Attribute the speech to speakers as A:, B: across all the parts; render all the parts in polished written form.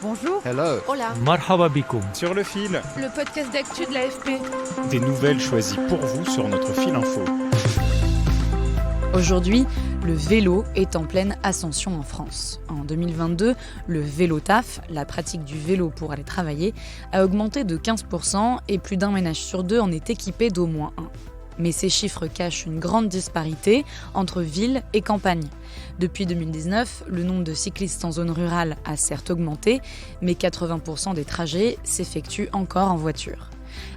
A: Bonjour.
B: Hello.
A: Hola.
C: Marhaba bikoum.
D: Sur le fil,
A: Le podcast d'actu de l'AFP.
D: des nouvelles choisies pour vous sur notre fil info.
E: Aujourd'hui, le vélo est en pleine ascension en France. En 2022, le vélo-taf, la pratique du vélo pour aller travailler, a augmenté de 15% et plus d'un ménage sur deux en est équipé d'au moins un. Mais ces chiffres cachent une grande disparité entre ville et campagne. Depuis 2019, le nombre de cyclistes en zone rurale a certes augmenté, mais 80% des trajets s'effectuent encore en voiture.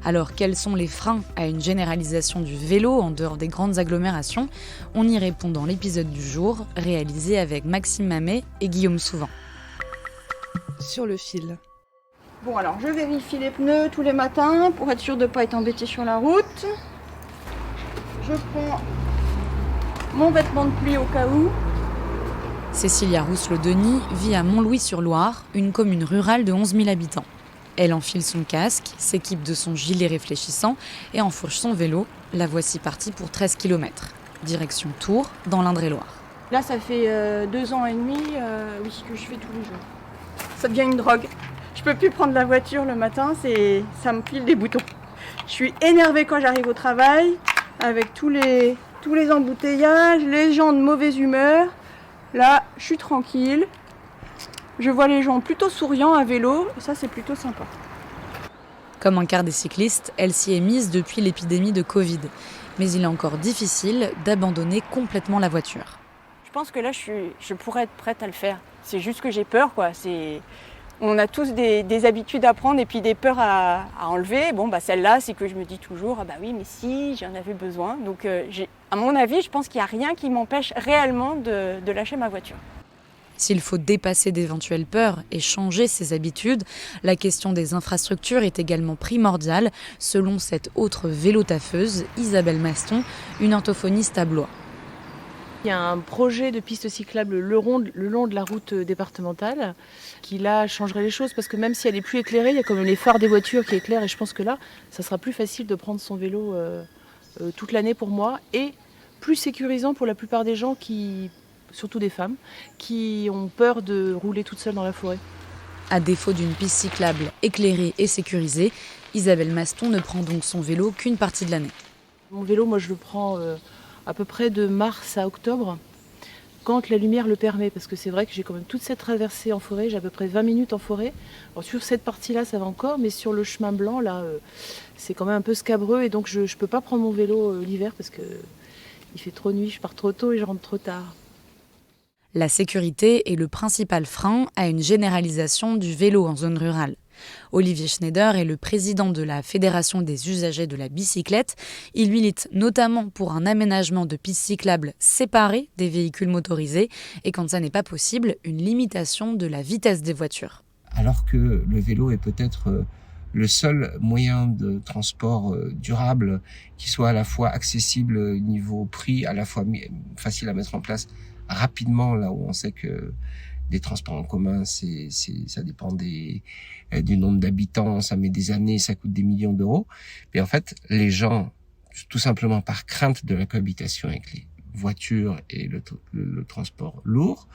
E: Alors, quels sont les freins à une généralisation du vélo en dehors des grandes agglomérations ? On y répond dans l'épisode du jour, réalisé avec Maxime Mamet et Guillaume Souvent.
A: Sur le fil.
F: Bon, alors je vérifie les pneus tous les matins pour être sûr de ne pas être embêté sur la route. Je prends mon vêtement de pluie au cas où.
E: Cécilia Rousselot-Denis vit à Montlouis-sur-Loire, une commune rurale de 11 000 habitants. Elle enfile son casque, s'équipe de son gilet réfléchissant et enfourche son vélo. La voici partie pour 13 km. Direction Tours, dans l'Indre-et-Loire.
F: Là, ça fait 2 ans et demi que je fais tous les jours. Ça devient une drogue. Je peux plus prendre la voiture le matin, ça me file des boutons. Je suis énervée quand j'arrive au travail, avec tous les embouteillages, les gens de mauvaise humeur. Là, je suis tranquille. Je vois les gens plutôt souriants à vélo, et ça c'est plutôt sympa.
E: Comme un quart des cyclistes, elle s'y est mise depuis l'épidémie de Covid. Mais il est encore difficile d'abandonner complètement la voiture.
F: Je pense que là, je pourrais être prête à le faire. C'est juste que j'ai peur, quoi. On a tous des habitudes à prendre et puis des peurs à enlever. Bon, celle-là, c'est que je me dis toujours, ah bah oui, mais si, j'en avais besoin. Donc, à mon avis, je pense qu'il n'y a rien qui m'empêche réellement de lâcher ma voiture.
E: S'il faut dépasser d'éventuelles peurs et changer ses habitudes, la question des infrastructures est également primordiale, selon cette autre vélo-taffeuse, Isabelle Maston, une orthophoniste à Blois.
G: Il y a un projet de piste cyclable le long de la route départementale qui là changerait les choses parce que même si elle est plus éclairée, il y a quand même les phares des voitures qui éclairent et je pense que là, ça sera plus facile de prendre son vélo toute l'année pour moi et plus sécurisant pour la plupart des gens surtout des femmes, qui ont peur de rouler toute seule dans la forêt.
E: À défaut d'une piste cyclable éclairée et sécurisée, Isabelle Maston ne prend donc son vélo qu'une partie de l'année.
G: Mon vélo, moi je le prends à peu près de mars à octobre, quand la lumière le permet, parce que c'est vrai que j'ai quand même toute cette traversée en forêt, j'ai à peu près 20 minutes en forêt. Alors, sur cette partie-là, ça va encore, mais sur le chemin blanc, là, c'est quand même un peu scabreux, et donc je ne peux pas prendre mon vélo l'hiver, parce qu'il fait trop nuit, je pars trop tôt et je rentre trop tard.
E: La sécurité est le principal frein à une généralisation du vélo en zone rurale. Olivier Schneider est le président de la Fédération des usagers de la bicyclette. Il milite notamment pour un aménagement de pistes cyclables séparées des véhicules motorisés et quand ça n'est pas possible, une limitation de la vitesse des voitures.
H: Alors que le vélo est peut-être le seul moyen de transport durable qui soit à la fois accessible niveau prix, à la fois facile à mettre en place rapidement, là où on sait que des transports en commun, ça dépend du nombre d'habitants, ça met des années, ça coûte des millions d'euros. Et en fait, les gens, tout simplement par crainte de la cohabitation avec les voitures et le transport lourd,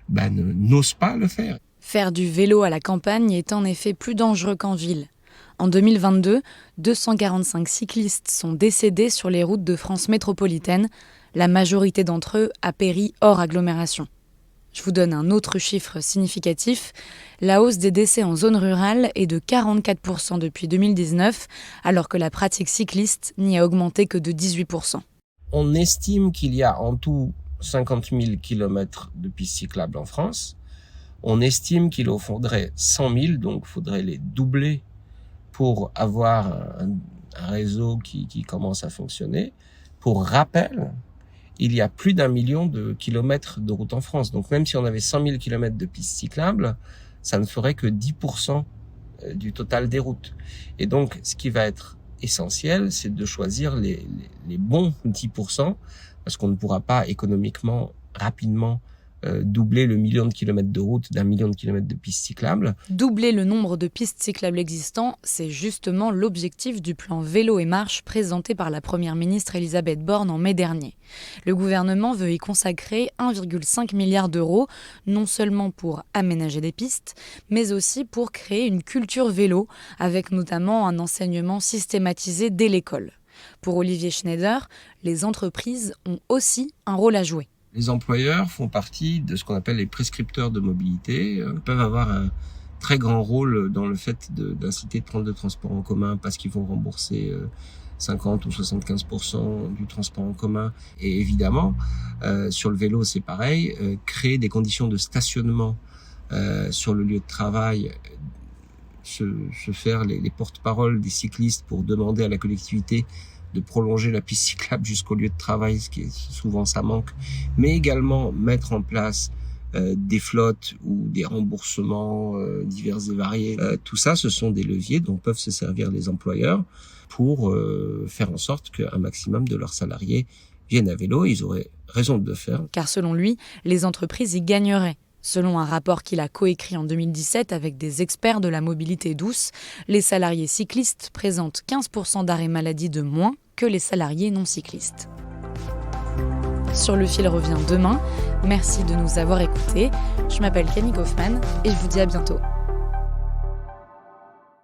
H: n'osent pas le faire.
E: Faire du vélo à la campagne est en effet plus dangereux qu'en ville. En 2022, 245 cyclistes sont décédés sur les routes de France métropolitaine. La majorité d'entre eux a péri hors agglomération. Je vous donne un autre chiffre significatif. La hausse des décès en zone rurale est de 44% depuis 2019, alors que la pratique cycliste n'y a augmenté que de 18%.
H: On estime qu'il y a en tout 50 000 km de pistes cyclables en France. On estime qu'il en faudrait 100 000, donc il faudrait les doubler pour avoir un réseau qui commence à fonctionner. Pour rappel, il y a plus d'1 million de kilomètres de route en France. Donc même si on avait 100 000 kilomètres de pistes cyclables, ça ne ferait que 10% du total des routes. Et donc, ce qui va être essentiel, c'est de choisir les bons 10%, parce qu'on ne pourra pas économiquement, rapidement doubler le million de kilomètres de route d'1 million de kilomètres de pistes cyclables.
E: Doubler le nombre de pistes cyclables existants, c'est justement l'objectif du plan Vélo et Marche présenté par la Première ministre Elisabeth Borne en mai dernier. Le gouvernement veut y consacrer 1,5 milliard d'euros, non seulement pour aménager des pistes, mais aussi pour créer une culture vélo, avec notamment un enseignement systématisé dès l'école. Pour Olivier Schneider, les entreprises ont aussi un rôle à jouer.
H: Les employeurs font partie de ce qu'on appelle les prescripteurs de mobilité. Ils peuvent avoir un très grand rôle dans le fait d'inciter de prendre le transport en commun parce qu'ils vont rembourser 50 ou 75% du transport en commun. Et évidemment, sur le vélo, c'est pareil. Créer des conditions de stationnement sur le lieu de travail, se faire les porte-paroles des cyclistes pour demander à la collectivité de prolonger la piste cyclable jusqu'au lieu de travail, ce qui est souvent ça manque, mais également mettre en place des flottes ou des remboursements divers et variés. Tout ça, ce sont des leviers dont peuvent se servir les employeurs pour faire en sorte qu'un maximum de leurs salariés viennent à vélo. Ils auraient raison de le faire.
E: Car selon lui, les entreprises y gagneraient. Selon un rapport qu'il a coécrit en 2017 avec des experts de la mobilité douce, les salariés cyclistes présentent 15% d'arrêt maladie de moins que les salariés non cyclistes. Sur le fil revient demain. Merci de nous avoir écoutés. Je m'appelle Camille Kaufmann et je vous dis à bientôt.